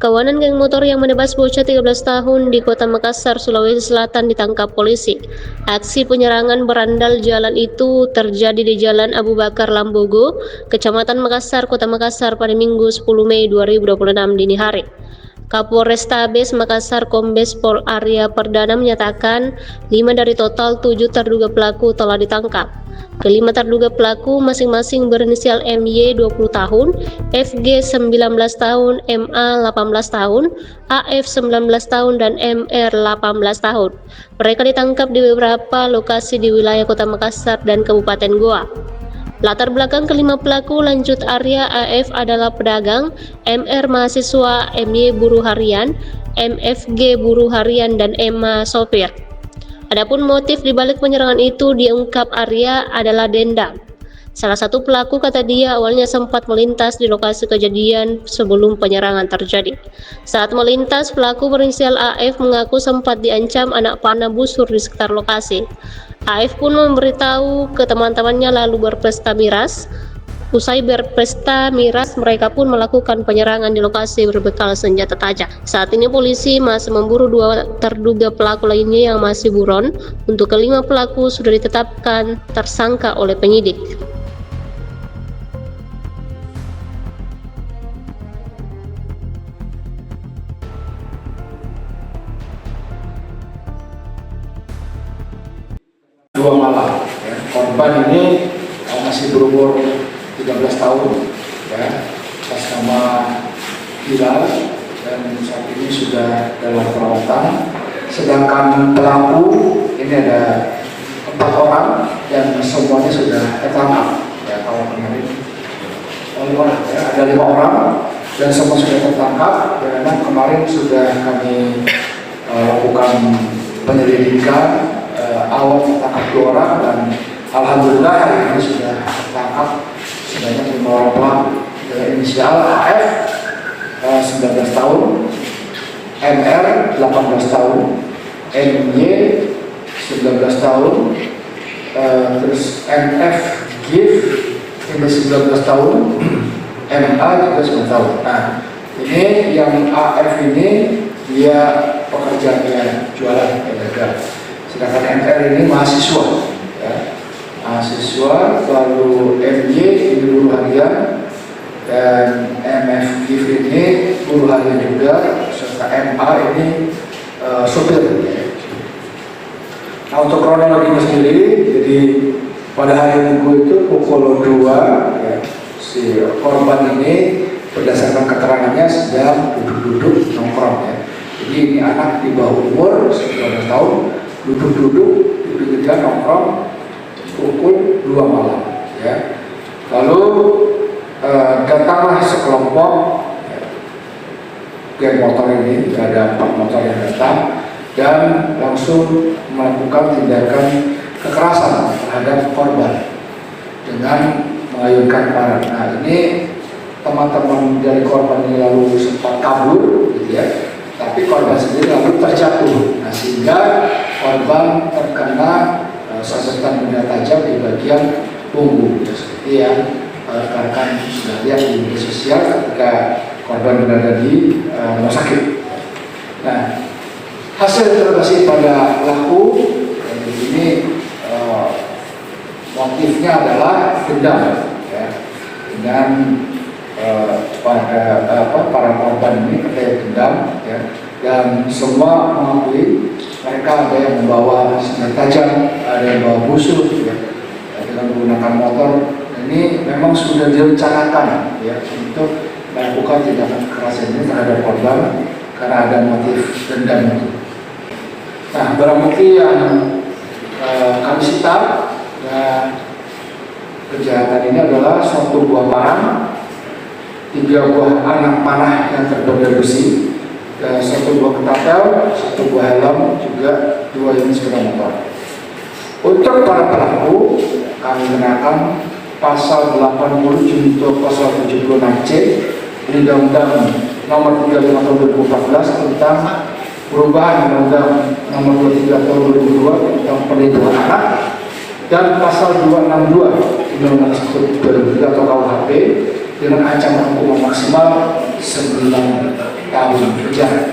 Kawanan geng motor yang menebas bocah 13 tahun di Kota Makassar, Sulawesi Selatan ditangkap polisi. Aksi penyerangan berandal jalan itu terjadi di Jalan Abu Bakar Lambogo, Kecamatan Makassar, Kota Makassar pada Minggu 10 Mei 2026 dini hari. Kapolrestabes Makassar Kombes Pol Arya Perdana menyatakan 5 dari total 7 terduga pelaku telah ditangkap. Kelima terduga pelaku masing-masing berinisial MY 20 tahun, FG 19 tahun, MA 18 tahun, AF 19 tahun, dan MR 18 tahun. Mereka ditangkap di beberapa lokasi di wilayah Kota Makassar dan Kabupaten Goa. Latar belakang kelima pelaku, lanjut Arya, AF adalah pedagang, MR mahasiswa, MY buruh harian, MFG buruh harian, dan MA sopir. Adapun motif dibalik penyerangan itu diungkap Arya adalah dendam. Salah satu pelaku, kata dia, awalnya sempat melintas di lokasi kejadian sebelum penyerangan terjadi. Saat melintas, pelaku berinisial AF mengaku sempat diancam anak panah busur di sekitar lokasi. AF pun memberitahu ke teman-temannya lalu berpesta miras. Usai berpesta miras, mereka pun melakukan penyerangan di lokasi berbekal senjata tajam. Saat ini polisi masih memburu 2 terduga pelaku lainnya yang masih buron. Untuk kelima pelaku sudah ditetapkan tersangka oleh penyidik. Dua malam, ya. Korban ini masih berumur 13 tahun, ya, atas nama Hilal, dan saat ini sudah dalam perawatan. Sedangkan pelaku ini ada 4 orang dan semuanya sudah tertangkap. Ya, kalau kemarin 5 orang, ya, ada 5 orang dan semua sudah tertangkap. Dan kemarin sudah kami lakukan penyelidikan. Awal tertangkap 2 orang dan alhamdulillah hari ini sudah tertangkap sebanyak 5 orang pelaku. Dengan inisial AF 19 tahun, MR 18 tahun, MY 19 tahun, terus MF ini 19 tahun, MA juga 19 tahun. Nah, ini yang AF ini dia pekerjaannya jualan, pedagang. Sedangkan MR ini mahasiswa, ya. Mahasiswa, lalu MY ini buruh harian, dan MF ini buruh harian juga, serta MA ini sopir. Ya. Nah, untuk kronologinya sendiri, jadi pada hari Minggu itu pukul 2, ya, si korban ini berdasarkan keterangannya sedang duduk-duduk nongkrong, ya. Jadi ini anak di bawah umur 19 tahun, duduk-duduk di pinggir nongkrong pukul 2 malam, ya. Lalu datanglah sekelompok, ya, geng motor ini, ada 4 motor yang datang dan langsung melakukan tindakan kekerasan terhadap korban dengan mengayunkan parang. Nah, ini teman-teman dari korban ini lalu sempat kabur, gitu ya. Tapi korban sendiri lalu terjatuh. Nah, sehingga korban terkena sabetan benda tajam di bagian punggung, ya, seperti yang rekan-rekan sudah lihat di media sosial ketika korban berada di rumah sakit. Nah, hasil interogasi pada pelaku ini motifnya adalah dendam, ya, dengan para korban ini terkait dendam, ya, dan semua mengakui mereka ada yang membawa senjata tajam, ada yang membawa busur, ya, dengan menggunakan motor. Ini memang sudah direncanakan, ya, untuk melakukan tindakan kekerasan ini terhadap korban karena ada motif dendam itu. Nah, barang bukti yang kami sita kejahatan ini adalah suatu buah parang, 3 buah anak panah yang terbuat dari besi, dan 1 buah ketapel, 1 buah helm, juga 2 unit sepeda motor. Untuk para pelaku kami kenakan pasal 80 junto pasal 76C Undang-Undang Nomor 35 Tahun 2014 tentang perubahan Undang-Undang Nomor 23 Tahun 2002 tentang perlindungan anak, dan pasal 262 Undang-Undang Eksekutif 2003 atau KUHP dengan ancaman hukuman maksimal 9 tahun penjara.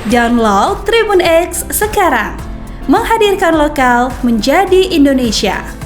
Download Tribun X sekarang, menghadirkan lokal menjadi Indonesia.